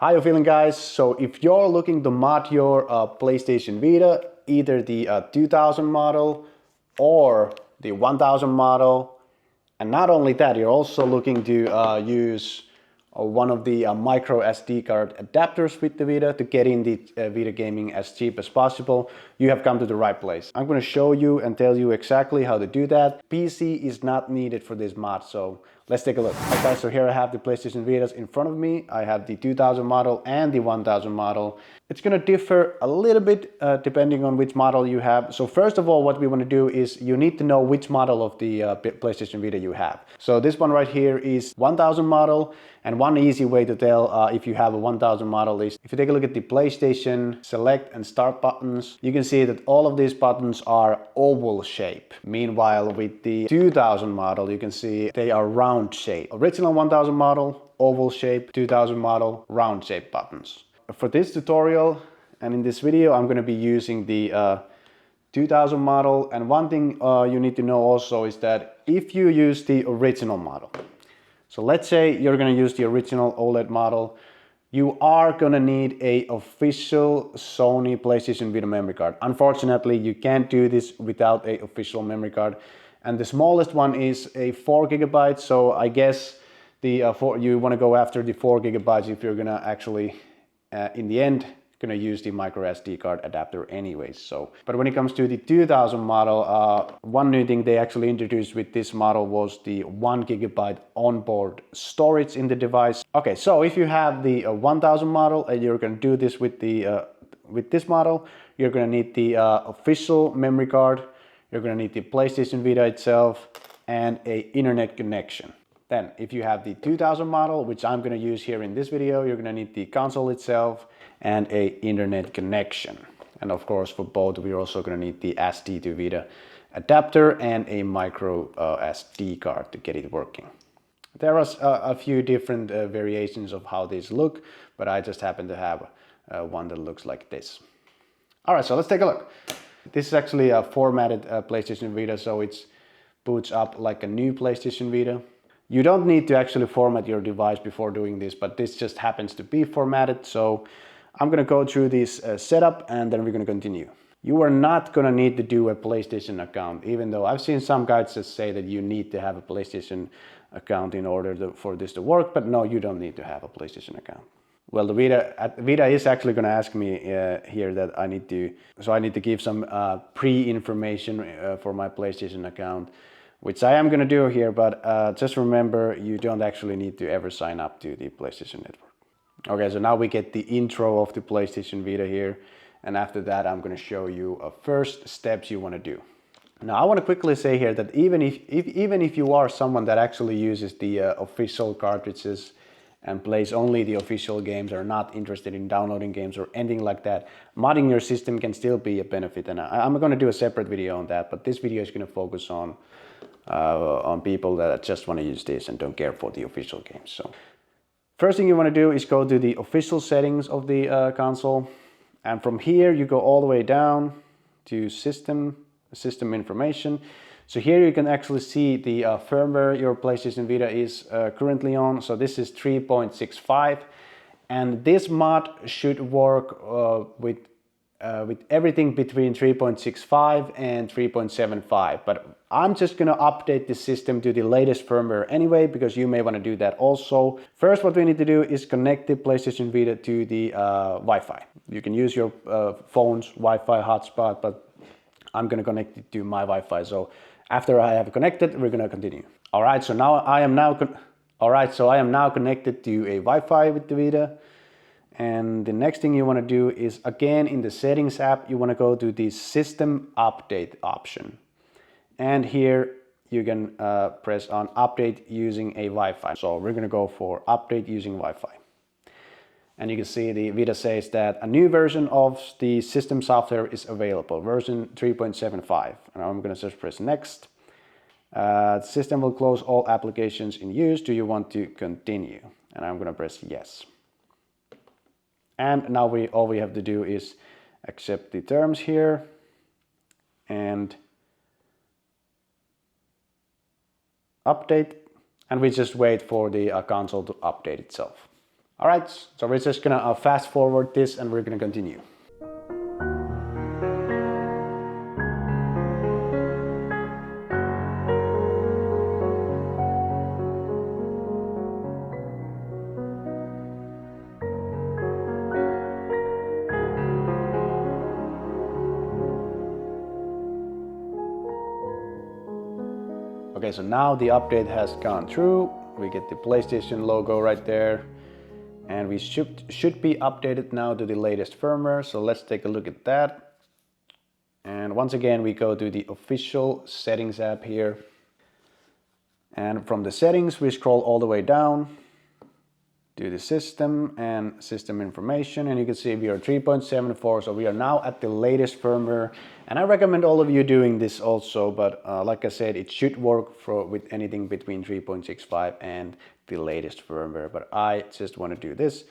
How you feeling, guys? So if you're looking to mod your PlayStation Vita, either the 2000 model or the 1000 model, and not only that, you're also looking to use one of the micro SD card adapters with the Vita to get in the Vita gaming as cheap as possible, you have come to the right place. I'm going to show you and tell you exactly how to do that. PC is not needed for this mod, so let's take a look. Okay, so here I have the PlayStation Vitas in front of me. I have the 2000 model and the 1000 model. It's going to differ a little bit depending on which model you have. So first of all, what we want to do is you need to know which model of the PlayStation Vita you have. So this one right here is 1000 model, and one easy way to tell if you have a 1000 model is if you take a look at the PlayStation Select and Start buttons, you can see that all of these buttons are oval shape. Meanwhile, with the 2000 model, you can see they are round shape. Original 1000 model, oval shape, 2000 model, round shape buttons. For this tutorial and in this video, I'm going to be using the 2000 model, and one thing you need to know also is that if you use the original model, so let's say you're going to use the original OLED model, you are going to need a official Sony PlayStation Vita memory card. Unfortunately, you can't do this without a official memory card, and the smallest one is a 4 GB, so I guess the you want to go after the 4 GB if you're going to actually in the end gonna use the MicroSD card adapter anyways. So, but when it comes to the 2000 model, one new thing they actually introduced with this model was the 1 GB onboard storage in the device. Okay, so if you have the 1000 model and you're gonna do this with the with this model, you're gonna need the official memory card, you're gonna need the PlayStation Vita itself, and a internet connection. Then, if you have the 2000 model, which I'm going to use here in this video, you're going to need the console itself and a internet connection. And of course, for both, we're also going to need the SD2Vita adapter and a micro SD card to get it working. There are a few different variations of how these look, but I just happen to have one that looks like this. All right, so let's take a look. This is actually a formatted PlayStation Vita, so it boots up like a new PlayStation Vita. You don't need to actually format your device before doing this, but this just happens to be formatted. So I'm going to go through this setup and then we're going to continue. You are not going to need to do a PlayStation account, even though I've seen some guides that say that you need to have a PlayStation account in order for this to work, but no, you don't need to have a PlayStation account. Well, the Vita is actually going to ask me here that I need to give some pre-information for my PlayStation account, which I am going to do here, but just remember, you don't actually need to ever sign up to the PlayStation Network. Okay, so now we get the intro of the PlayStation Vita here, and after that I'm going to show you first steps you want to do. Now I want to quickly say here that even if you are someone that actually uses the official cartridges and plays only the official games, or not interested in downloading games or anything like that, modding your system can still be a benefit, and I'm going to do a separate video on that, but this video is going to focus on people that just want to use this and don't care for the official games. So first thing you want to do is go to the official settings of the console, and from here you go all the way down to system information. So here you can actually see the firmware your PlayStation Vita is currently on. So this is 3.65, and this mod should work with everything between 3.65 and 3.75, but I'm just going to update the system to the latest firmware anyway, because you may want to do that also. First, what we need to do is connect the PlayStation Vita to the Wi-Fi. You can use your phone's Wi-Fi hotspot, but I'm going to connect it to my Wi-Fi. So after I have connected, we're going to continue. All right, so now I am now connected to a Wi-Fi with the Vita. And the next thing you want to do is, again, in the settings app, you want to go to the system update option. And here you can press on update using a Wi-Fi. So we're going to go for update using Wi-Fi. And you can see the Vita says that a new version of the system software is available, version 3.75. And I'm going to just press next. The system will close all applications in use. Do you want to continue? And I'm going to press yes. And now all we have to do is accept the terms here and update, and we just wait for the console to update itself. All right, so we're just gonna fast forward this and we're gonna continue. Okay, so now the update has gone through. We get the PlayStation logo right there. And we should be updated now to the latest firmware. So let's take a look at that. And once again, we go to the official settings app here. And from the settings, we scroll all the way down to the system and system information. And you can see we are 3.74. So we are now at the latest firmware. And I recommend all of you doing this also. But like I said, it should work with anything between 3.65 and the latest firmware. But I just want to do this.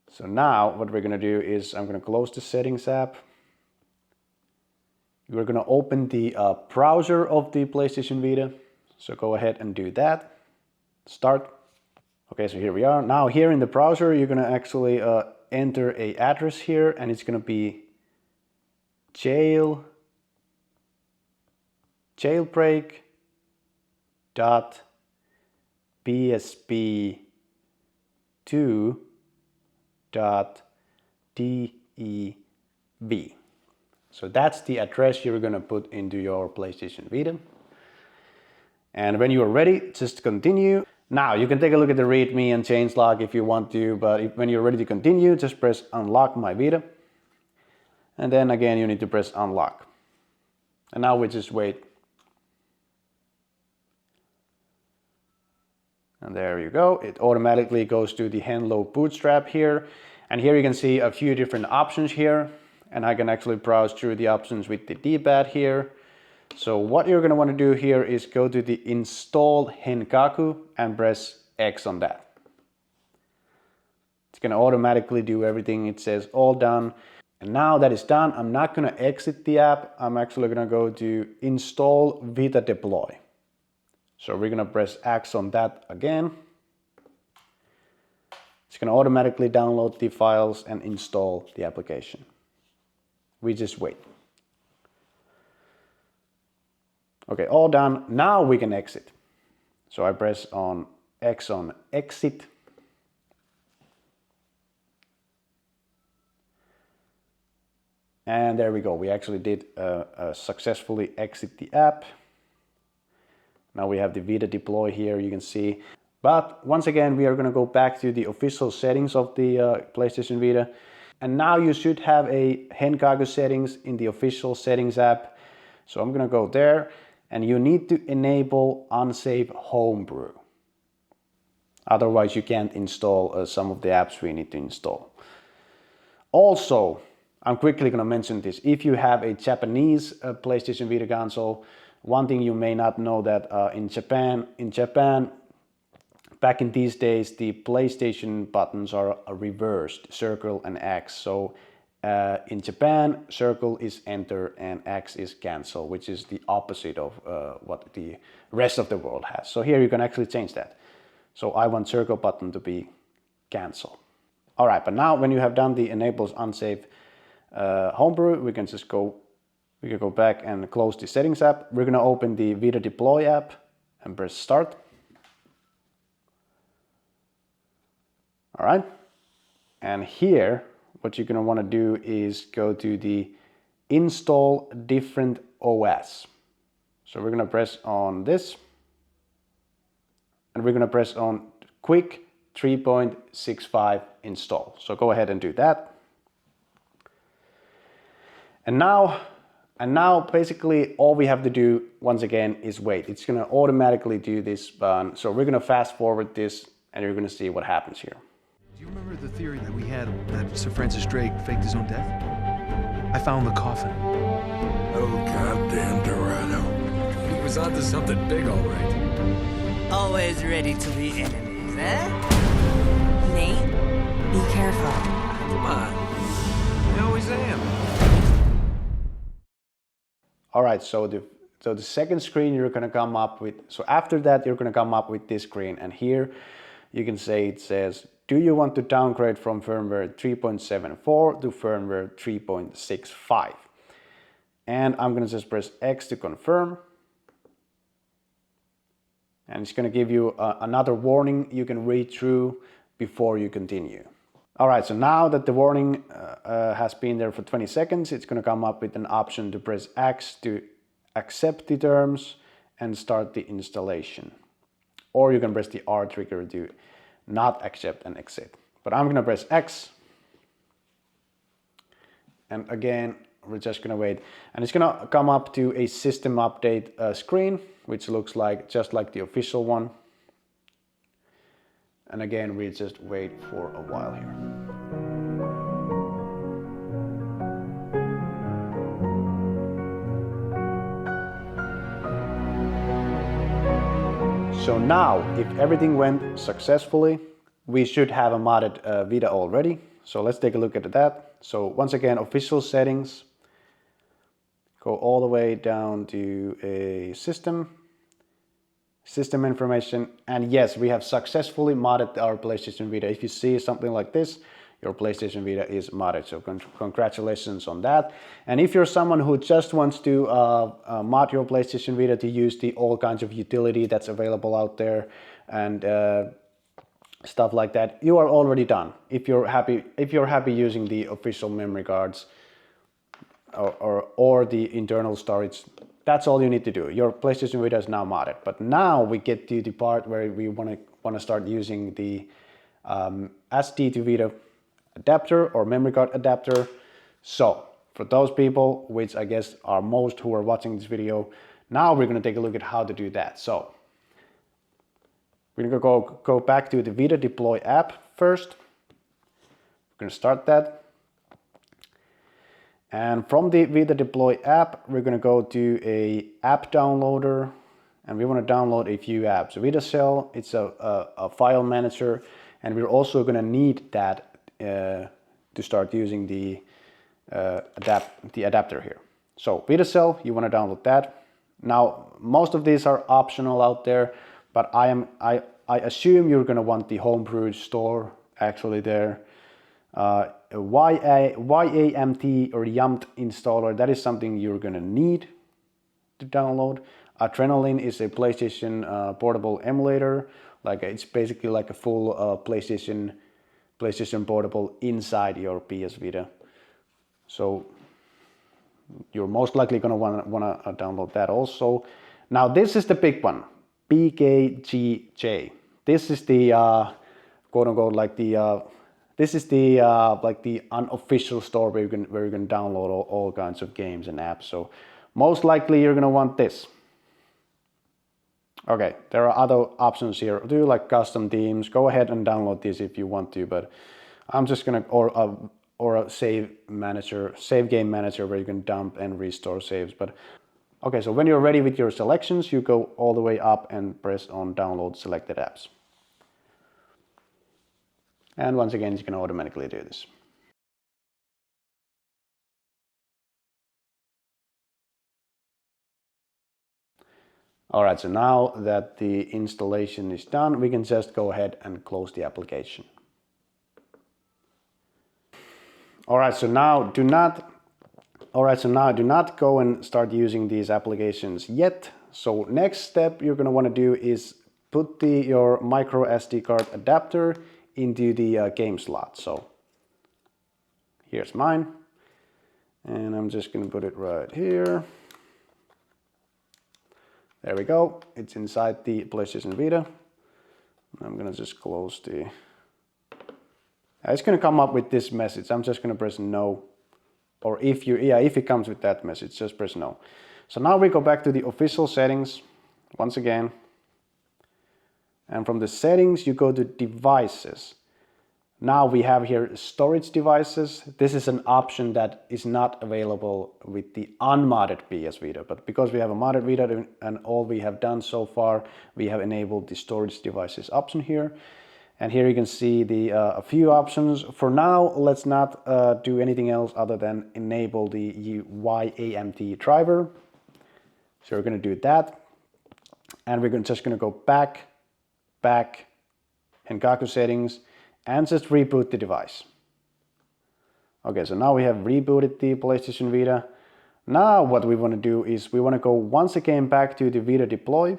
So now what we're going to do is I'm going to close the settings app. We're going to open the browser of the PlayStation Vita. So go ahead and do that. Start. Okay, so here we are. Now here in the browser, you're going to actually enter an address here, and it's going to be jailbreak.bsp2.dev. So that's the address you're going to put into your PlayStation Vita. And when you are ready, just continue. Now you can take a look at the README and changelog if you want to, but when you're ready to continue, just press unlock my Vita. And then again, you need to press unlock. And now we just wait. And there you go. It automatically goes to the Henlo Bootstrap here. And here you can see a few different options here. And I can actually browse through the options with the D-pad here. So what you're going to want to do here is go to the install Henkaku and press X on that. It's going to automatically do everything. It says all done. And now that is done, I'm not going to exit the app. I'm actually going to go to install VitaDeploy. So we're going to press X on that again. It's going to automatically download the files and install the application. We just wait. Okay, all done. Now we can exit. So I press on X on exit. And there we go. We actually did successfully exit the app. Now we have the VitaDeploy here, you can see. But once again, we are going to go back to the official settings of the PlayStation Vita. And now you should have a Henkaku settings in the official settings app. So I'm going to go there. And you need to enable unsafe homebrew. Otherwise you can't install some of the apps we need to install. Also, I'm quickly going to mention this. If you have a Japanese PlayStation Vita console, one thing you may not know that in Japan, back in these days, the PlayStation buttons are reversed, circle and X. So in Japan, circle is enter and X is cancel, which is the opposite of what the rest of the world has. So here you can actually change that. So I want circle button to be cancel. All right, but now when you have done the enables unsafe homebrew, we can go back and close the settings app. We're gonna open the VitaDeploy app and press start. All right, and here, what you're going to want to do is go to the install different OS. So we're going to press on this and we're going to press on quick 3.65 install. So go ahead and do that. And now basically all we have to do once again is wait. It's going to automatically do this. So we're going to fast forward this and you're going to see what happens here. Do you remember the theory that we had that Sir Francis Drake faked his own death? I found the coffin. Oh, goddamn Dorado. He was onto something big, all right. Always ready to be enemies, eh? Nate, be careful. Come on. I always am. All right, so the second screen you're going to come up with, so after that you're going to come up with this screen, and here you can say it says do you want to downgrade from firmware 3.74 to firmware 3.65? And I'm going to just press X to confirm. And it's going to give you another warning you can read through before you continue. All right, so now that the warning has been there for 20 seconds, it's going to come up with an option to press X to accept the terms and start the installation. Or you can press the R trigger to not accept and exit. But I'm going to press X. And again, we're just going to wait. And it's going to come up to a system update screen, which looks like just like the official one. And again, we just wait for a while here. So now, if everything went successfully, we should have a modded Vita already. So let's take a look at that. So once again, official settings. Go all the way down to a system information, and yes, we have successfully modded our PlayStation Vita. If you see something like this, your PlayStation Vita is modded, so congratulations on that. And if you're someone who just wants to mod your PlayStation Vita to use the all kinds of utility that's available out there and stuff like that, you are already done. If you're happy using the official memory cards or the internal storage, that's all you need to do. Your PlayStation Vita is now modded. But now we get to the part where we want to start using the SD2Vita adapter or memory card adapter. So for those people, which I guess are most who are watching this video, now we're going to take a look at how to do that. So we're going to go back to the VitaDeploy app first. We're going to start that. And from the VitaDeploy app, we're going to go to a app downloader, and we want to download a few apps. VitaCell, it's a file manager, and we're also going to need that to start using the adapter here. So VitaCell, you want to download that. Now, most of these are optional out there, but I assume you're going to want the homebrew store actually there. YAMT or YAMT installer, that is something you're going to need to download. Adrenaline is a PlayStation portable emulator. Like it's basically like a full PlayStation portable inside your PS Vita. So you're most likely going to want to download that also. Now this is the big one, PKGJ. This is the quote unquote like the this is the like the unofficial store where you can download all kinds of games and apps. So most likely you're gonna want this. Okay, there are other options here. Do like custom themes. Go ahead and download this if you want to, but I'm just gonna or a save game manager where you can dump and restore saves. But okay, so when you're ready with your selections, you go all the way up and press on download selected apps. And once again, it's going to automatically do this. All right, so now that the installation is done, we can just go ahead and close the application. All right, so now do not go and start using these applications yet. So next step you're going to want to do is put your MicroSD card adapter into the game slot. So here's mine, and I'm just going to put it right here. There we go. It's inside the PlayStation Vita. I'm going to just close the... It's going to come up with this message. I'm just going to press no. Or if it comes with that message, just press no. So now we go back to the official settings once again. And from the settings, you go to devices. Now we have here storage devices. This is an option that is not available with the unmodded PS Vita, but because we have a modded Vita and all we have done so far, we have enabled the storage devices option here. And here you can see the a few options. For now, let's not do anything else other than enable the YAMT driver. So we're going to do that. And we're just going to go back, and Gaku settings, and just reboot the device. Okay, so now we have rebooted the PlayStation Vita. Now what we want to do is we want to go once again back to the VitaDeploy,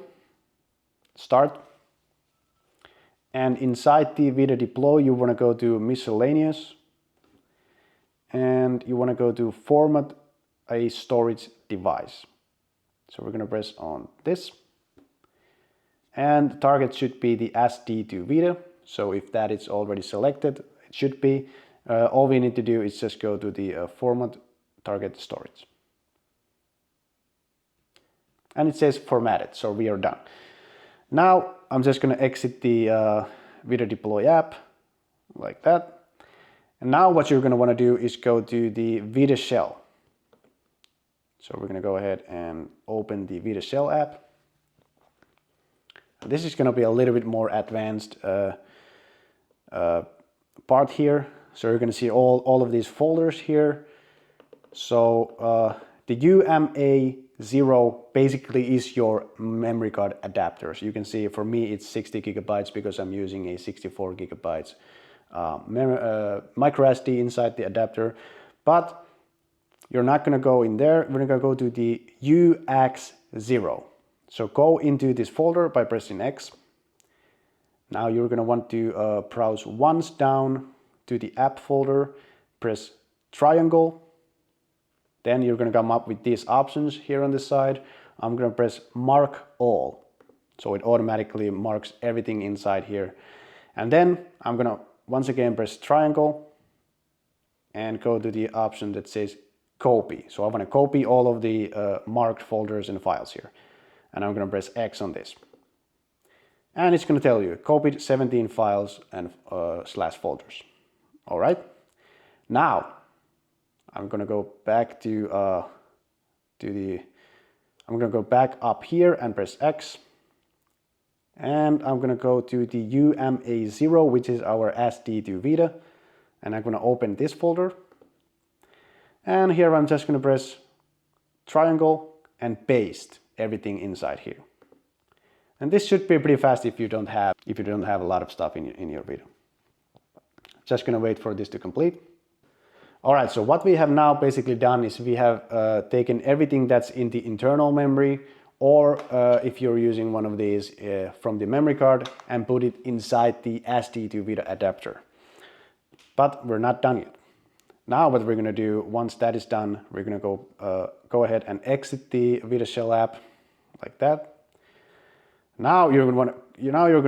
start, and inside the VitaDeploy you want to go to miscellaneous, and you want to go to format a storage device. So we're going to press on this, and the target should be the SD2Vita. So if that is already selected, it should be. All we need to do is just go to the format target storage. And it says formatted, so we are done. Now I'm just going to exit the VitaDeploy app like that. And now what you're going to want to do is go to the Vita Shell. So we're going to go ahead and open the Vita Shell app. This is going to be a little bit more advanced part here. So you're going to see all of these folders here. So the UMA0 basically is your memory card adapter. So you can see for me it's 60 gigabytes because I'm using a 64 gigabytes MicroSD inside the adapter. But you're not going to go in there. We're going to go to the UX0. So go into this folder by pressing X. Now you're going to want to browse once down to the app folder, press triangle. Then you're going to come up with these options here on the side. I'm going to press mark all. So it automatically marks everything inside here. And then I'm going to once again press triangle and go to the option that says copy. So I want to copy all of the marked folders and files here. And I'm going to press X on this. And it's going to tell you copied 17 files and slash folders. All right. Now I'm going to go back to I'm going to go back up here and press X. And I'm going to go to the UMA0, which is our SD2Vita. And I'm going to open this folder. And here I'm just going to press triangle and paste everything inside here. And this should be pretty fast if you don't have a lot of stuff in your Vita. Just going to wait for this to complete. All right, so what we have now basically done is we have taken everything that's in the internal memory, or if you're using one of these from the memory card, and put it inside the SD2Vita adapter. But we're not done yet. Now what we're going to do, once that is done, we're going to go ahead and exit the Vita Shell app like that. Now you're going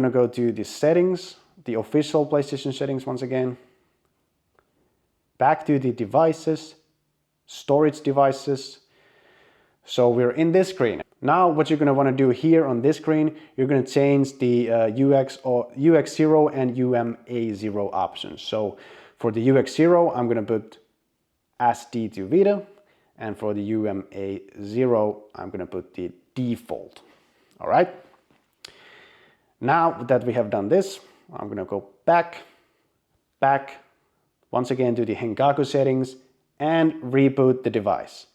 to go to the settings, the official PlayStation settings once again. Back to the devices, storage devices. So we're in this screen. Now what you're going to want to do here on this screen, you're going to change the UX0 and UMA0 options. So for the UX0, I'm going to put SD2Vita, and for the UMA0, I'm going to put the default. All right. Now that we have done this, I'm going to go back, once again to the Hengaku settings and reboot the device.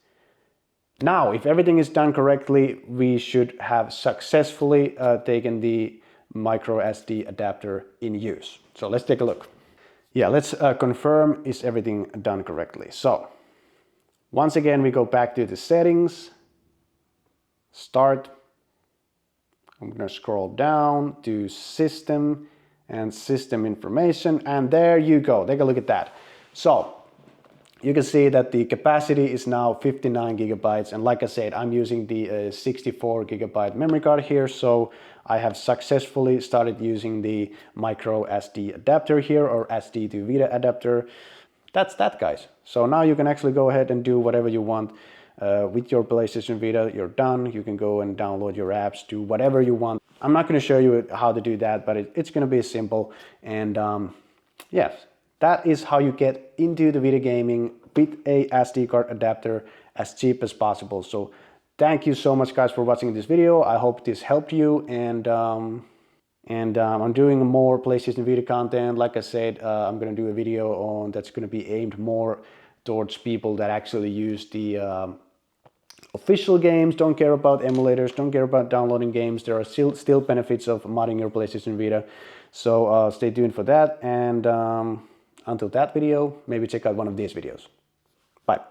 Now, if everything is done correctly, we should have successfully taken the MicroSD adapter in use. So let's take a look. Yeah, let's confirm is everything done correctly. So once again, we go back to the settings, start. I'm going to scroll down to system and system information, and there you go. Take a look at that. So you can see that the capacity is now 59 gigabytes, and like I said, I'm using the 64 gigabyte memory card here, so I have successfully started using the MicroSD adapter here, or SD2Vita adapter. That's that, guys. So now you can actually go ahead and do whatever you want with your PlayStation Vita. You're done. You can go and download your apps, do whatever you want. I'm not going to show you how to do that, but it's going to be simple. And yes, that is how you get into the video gaming with a SD card adapter as cheap as possible. So thank you so much, guys, for watching this video. I hope this helped you, and I'm doing more PlayStation Vita content. Like I said, I'm going to do a video on that's going to be aimed more towards people that actually use the official games, don't care about emulators, don't care about downloading games. There are still benefits of modding your PlayStation Vita. So stay tuned for that, and until that video, maybe check out one of these videos. Bye.